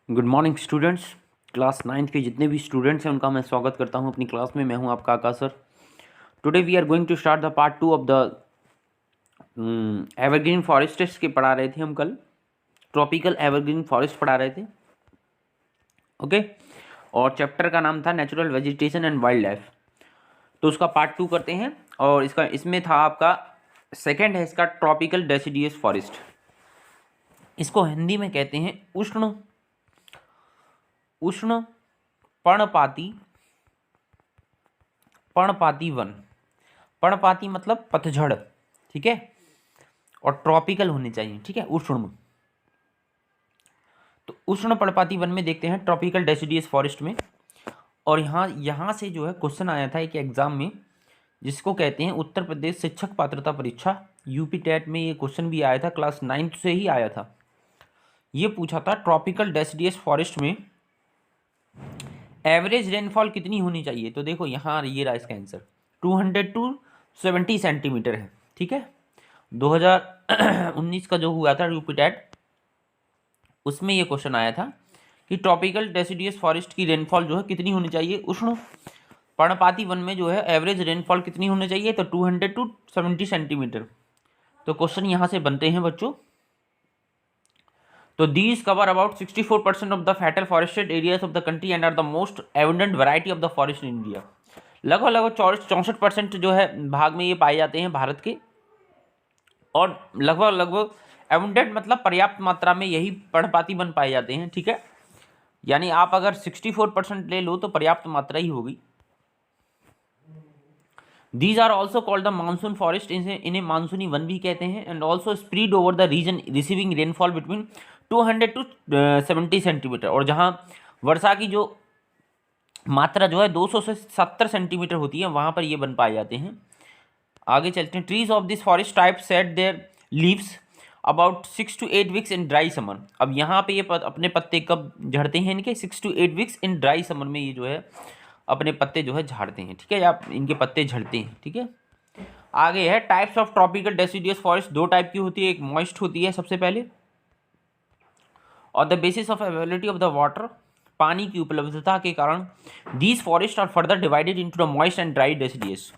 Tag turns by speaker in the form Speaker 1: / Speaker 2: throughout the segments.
Speaker 1: Good morning students. Class ninth के जितने भी स्टूडेंट्स हैं उनका मैं स्वागत करता हूं अपनी क्लास में। मैं हूं आपका Akash sir. Today we are going to start the part 2 of the evergreen forests के पढ़ा रहे थे हम कल। ट्रॉपिकल एवरग्रीन फॉरेस्ट पढ़ा रहे थे, ओके। और चैप्टर का नाम था natural vegetation and wild life. तो उसका पार्ट 2 करते हैं। और इसमें था आपका सेकेंड है इसका ट्रॉपिकल डेसिडियस फॉरेस्ट। इसको हिंदी में कहते हैं उष्ण पर्णपाती वन। पर्णपाती मतलब पतझड़, ठीक है। और ट्रॉपिकल होने चाहिए, ठीक है, उष्ण। तो उष्ण पर्णपाती वन में देखते हैं ट्रॉपिकल डेसिडियस फॉरेस्ट में। और यहाँ से जो है क्वेश्चन आया था एक एग्जाम में, जिसको कहते हैं उत्तर प्रदेश शिक्षक पात्रता परीक्षा। यूपी टेट में ये क्वेश्चन भी आया था, क्लास 9th से ही आया था। ये पूछा था ट्रॉपिकल डेसिडियस फॉरेस्ट में एवरेज रेनफॉल कितनी होनी चाहिए। तो देखो यहाँ ये रहा इसका आंसर, 200 to 70 सेंटीमीटर है, ठीक है। 2019 का जो हुआ था यूपी टेट, उसमें ये क्वेश्चन आया था कि ट्रॉपिकल डेसिडियस फॉरेस्ट की रेनफॉल जो है कितनी होनी चाहिए। उष्ण पर्णपाती वन में जो है एवरेज रेनफॉल कितनी होनी चाहिए, तो 200 to 70 सेंटीमीटर। तो क्वेश्चन यहाँ से बनते हैं बच्चों। तो these cover about 64% of the fatal forested areas of the country and are the most abundant variety of the forest in India। लगभग 64% जो है भाग में ये पाए जाते हैं भारत के। और लगभग abundant मतलब पर्याप्त मात्रा में यही पर्णपाती वन पाए जाते हैं, ठीक है। यानी आप अगर 64% ले लो तो पर्याप्त मात्रा ही होगी। These are also called the monsoon forest, इन्हें मानसूनी वन भी कहते हैं। And also spread over the region receiving rainfall between 200 to 70 centimetre. और जहाँ वर्षा की जो मात्रा जो है 200 से 70 सेंटीमीटर होती है, वहाँ पर ये बन पाए जाते हैं। आगे चलते हैं। Trees of this forest type set there leaves about 6 to 8 weeks in dry summer. अब यहाँ पे ये अपने पत्ते कब झड़ते हैं इनके, 6 to 8 weeks in dry summer में ये जो है अपने पत्ते जो है झाड़ते हैं, ठीक है, या इनके पत्ते झड़ते हैं, ठीक है। आगे है types of tropical deciduous forest. दो टाइप की होती है, एक मॉइस्ट होती है सबसे पहले, और the basis of availability of the water, पानी की उपलब्धता के कारण these forest are further divided into the moist and dry deciduous.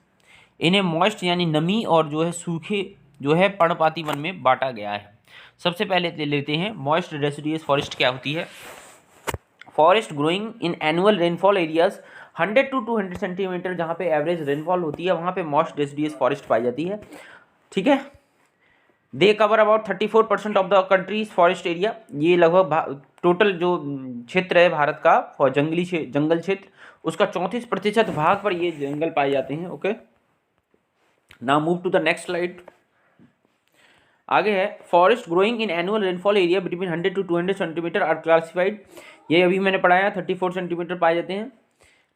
Speaker 1: इन्हें मॉइस्ट यानी नमी और जो है सूखे जो है पर्णपाती वन में बांटा गया है। सबसे पहले लेते हैं मॉइस्ट डेसिडियस फॉरेस्ट क्या होती है। Forest growing in annual rainfall areas 100 to 200 centimetre, जहाँ पे एवरेज रेनफॉल होती है वहाँ पे मॉइस्ट डेसिडियस फॉरेस्ट पाई जाती है, ठीक है। They cover about 34% of the country's forest area. ये लगभग टोटल जो क्षेत्र है भारत का जंगल क्षेत्र, उसका 34% भाग पर ये जंगल पाए जाते हैं, okay. Now move to the next slide. आगे है forest growing in annual rainfall area between 100 to 200 centimetre are classified. ये अभी मैंने पढ़ाया 34 सेंटीमीटर पाए जाते हैं,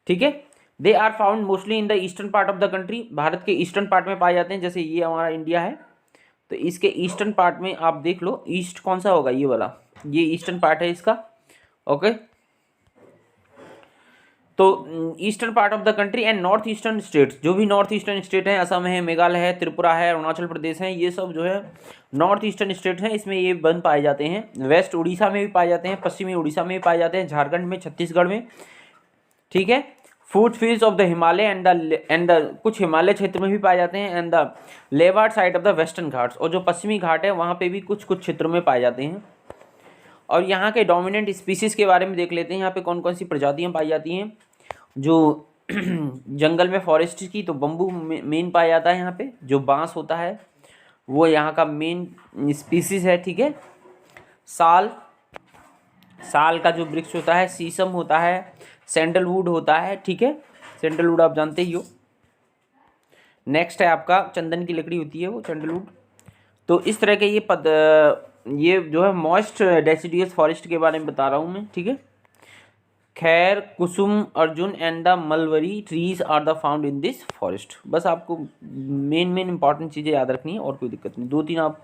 Speaker 1: ठीक है। They are found mostly in the eastern part of the country. Bharat के ईस्टर्न पार्ट में पाए जाते हैं। जैसे ये हमारा इंडिया है, तो इसके ईस्टर्न पार्ट में आप देख लो, ईस्ट कौन सा होगा, ये वाला, ये ईस्टर्न पार्ट है इसका, ओके। तो eastern part of the country and north eastern states, जो भी नॉर्थ ईस्टर्न स्टेट है, असम है, मेघालय है, त्रिपुरा है, अरुणाचल प्रदेश है, ये सब जो है नॉर्थ ईस्टर्न स्टेट हैं, इसमें ये वन पाए जाते हैं। वेस्ट उड़ीसा में भी पाए जाते हैं, पश्चिमी उड़ीसा में भी पाए जाते हैं, झारखंड में, छत्तीसगढ़ में, ठीक है। Foot fields of the Himalaya and the कुछ हिमालय क्षेत्र में भी पाए जाते हैं, and the leeward side of the Western Ghats, और जो पश्चिमी घाट है वहाँ पे भी कुछ कुछ क्षेत्रों में पाए जाते हैं। और यहाँ के डोमिनेंट स्पीसीज के बारे में देख लेते हैं, यहाँ पे कौन कौन सी प्रजातियाँ पाई जाती हैं जो जंगल में फॉरेस्ट की। तो बम्बू मेन पाया जाता है यहाँ पे, जो बांस होता है वो यहाँ का मेन स्पीसीज है, ठीक है। साल का जो वृक्ष होता है, शीशम होता है, सैंडलवुड होता है, ठीक है, सैंडलवुड आप जानते ही हो। नेक्स्ट है आपका चंदन की लकड़ी होती है वो सैंडलवुड। तो इस तरह के ये जो है मॉइस्ट डेसिडियस फॉरेस्ट के बारे में बता रहा हूँ मैं, ठीक है। खैर, kusum, arjun and the mulberry trees are the found in this forest. बस आपको मेन इंपॉर्टेंट चीज़ें याद रखनी है और कोई दिक्कत नहीं। 2-3 आप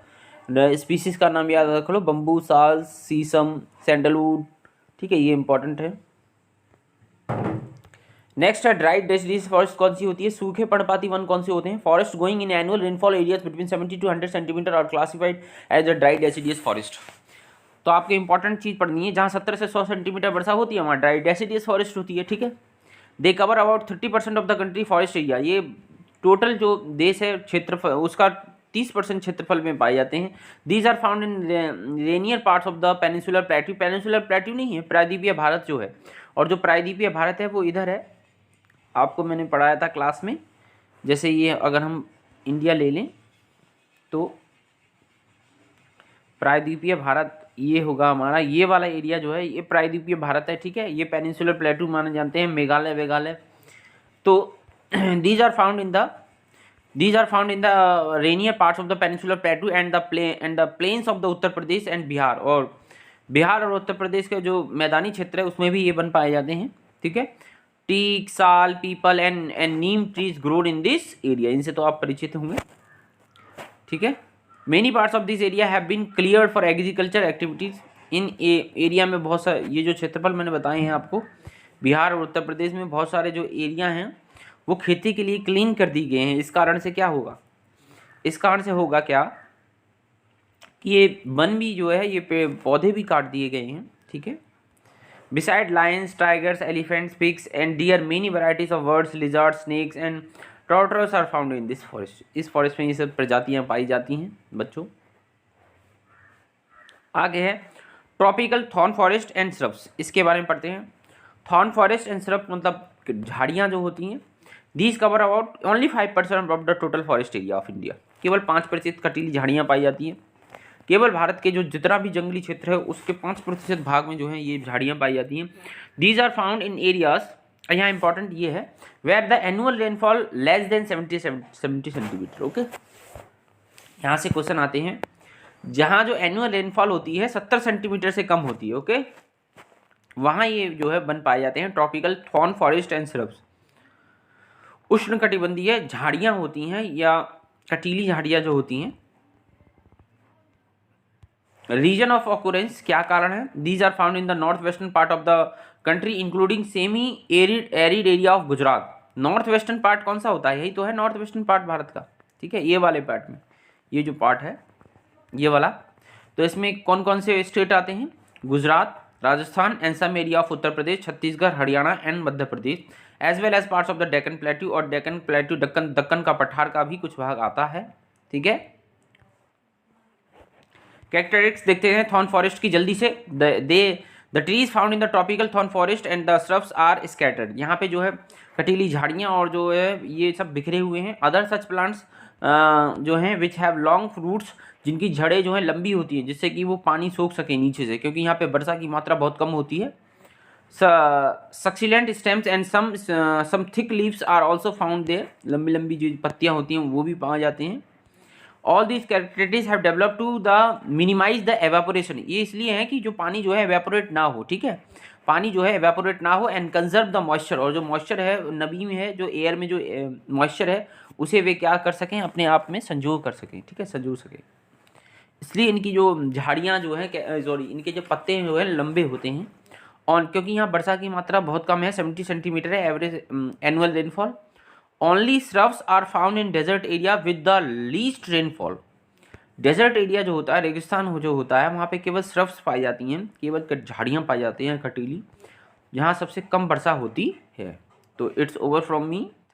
Speaker 1: स्पीसीज का नाम याद रख लो, बम्बू, साल, शीशम, सैंडलवुड, ठीक है, ये इंपॉर्टेंट है। नेक्स्ट है ड्राई डेसिडियस फॉरेस्ट कौन सी होती है। सूखे पर्णपाती वन कौन से होते हैं। Forest going in annual rainfall areas between 70 to 100 centimetre are classified as a dry deciduous forest. तो आपको इंपॉर्टेंट चीज़ पढ़नी है, जहाँ 70 से 100 सेंटीमीटर वर्षा होती है वहाँ ड्राई डेसिडियस फॉरेस्ट होती है, ठीक है। They cover about 30% of the country forest area, ये टोटल जो देश है क्षेत्रफल उसका 30% क्षेत्रफल में पाए जाते हैं। These are found in rainier parts of the peninsular plateau, peninsular plateau नहीं है, प्रायद्वीपीय भारत जो है, और जो प्रायद्वीपीय भारत है वो इधर है, आपको मैंने पढ़ाया था क्लास में। जैसे ये अगर हम इंडिया ले लें तो प्रायद्वीपीय भारत ये होगा हमारा, ये वाला एरिया जो है ये प्रायद्वीपीय भारत है, ठीक है। ये पेनिनसुलर प्लेट्यू माने जानते हैं, मेघालय। तो these are found in the rainier parts of the peninsular plateau and the plains of the Uttar Pradesh and Bihar, और बिहार और उत्तर प्रदेश के जो मैदानी क्षेत्र है उसमें भी ये वन पाए जाते हैं, ठीक है। Teak, sal, peepal and neem trees grown in this area, इनसे तो आप परिचित होंगे, ठीक है। Many parts of this area have been cleared for agriculture activities, इन एरिया में बहुत सारे, ये जो क्षेत्रफल मैंने बताए हैं आपको, बिहार और उत्तर प्रदेश में बहुत सारे जो एरिया हैं वो खेती के लिए क्लीन कर दी गए हैं। इस कारण से क्या होगा, इस कारण से होगा क्या कि ये वन भी जो है, ये पौधे भी काट दिए गए हैं, ठीक है। Besides lions, tigers, elephants, pigs and deer, many varieties of birds, lizard, snakes and tortoise are found in this forest, इस फॉरेस्ट में ये सब प्रजातियां पाई जाती हैं बच्चों। आगे है tropical thorn forest and shrubs, इसके बारे में पढ़ते हैं। थॉर्न फॉरेस्ट एंड श्रब्स मतलब झाड़ियाँ जो होती हैं, these cover about only 5% of the total forest area of India, केवल 5% कटीली झाड़ियाँ पाई जाती हैं। केवल भारत के जो जितना भी जंगली क्षेत्र है उसके 5% भाग में जो है ये झाड़ियाँ पाई जाती हैं। These are found in areas, यहाँ इंपॉर्टेंट ये है, where the annual rainfall less than 70 centimetre, okay. यहाँ से क्वेश्चन आते हैं, जहाँ जो एनुअल रेनफॉल होती है 70 सेंटीमीटर से कम होती है, ओके, वहाँ ये जो है वन पाए जाते हैं tropical thorn forest and shrubs. उष्णकटिबंधीय झाड़ियाँ होती हैं या कटीली झाड़ियाँ जो होती हैं। रीजन ऑफ ऑकुरेंस, क्या कारण है, these are found in the north western part of the country including semi arid area of Gujarat. North western part कौन सा होता है, यही तो है नॉर्थ वेस्टर्न पार्ट भारत का, ठीक है। ये वाले पार्ट में, ये जो पार्ट है ये वाला, तो इसमें कौन कौन से स्टेट आते हैं, Gujarat, Rajasthan and some area of Uttar Pradesh, Chhattisgarh, Haryana and Madhya Pradesh, as well as parts of the Deccan plateau, और डेक्कन प्लेट्यू दक्कन का पठार का भी कुछ भाग आता है, ठीक है। कैरेक्टरिस्टिक्स देखते हैं थॉर्न फॉरेस्ट की जल्दी से। The trees found in the tropical thorn forest and the shrubs are scattered, यहाँ पे जो है कटीली झाड़ियाँ और जो है ये सब बिखरे हुए हैं। अदर सच प्लांट्स जो हैं विच हैव लॉन्ग रूट्स, जिनकी जड़ें जो हैं लंबी होती हैं जिससे कि वो पानी सोख सके नीचे से, क्योंकि यहाँ पे वर्षा की मात्रा बहुत कम होती है। Succulent stems and some thick leaves are also found there, लंबी लंबी जो पत्तियाँ होती हैं वो भी पाए जाते हैं। All these characteristics have developed to the minimise the evaporation, ये इसलिए है कि जो पानी जो है एवेपोरेट ना हो, ठीक है, पानी जो है एवेपोरेट ना हो, एंड कंजर्व द मॉइस्चर, और जो मॉइस्चर है नमी में है, जो एयर में जो मॉइस्चर है उसे वे क्या कर सकें, अपने आप में संजो कर सकें, ठीक है, संजो सकें। इसलिए इनकी जो झाड़ियाँ जो है, सॉरी, इनके जो पत्ते जो है लंबे होते हैं, और क्योंकि यहाँ वर्षा की मात्रा बहुत कम है, 70 सेंटीमीटर है average annual rainfall. Only shrubs are found in desert area with the least rainfall, desert area जो होता है, रेगिस्तान जो होता है, वहाँ पे केवल श्रब्स पाई जाती हैं, केवल झाड़ियाँ पाई जाती हैं कटीली, जहाँ सबसे कम वर्षा होती है। तो इट्स ओवर फ्रॉम मी।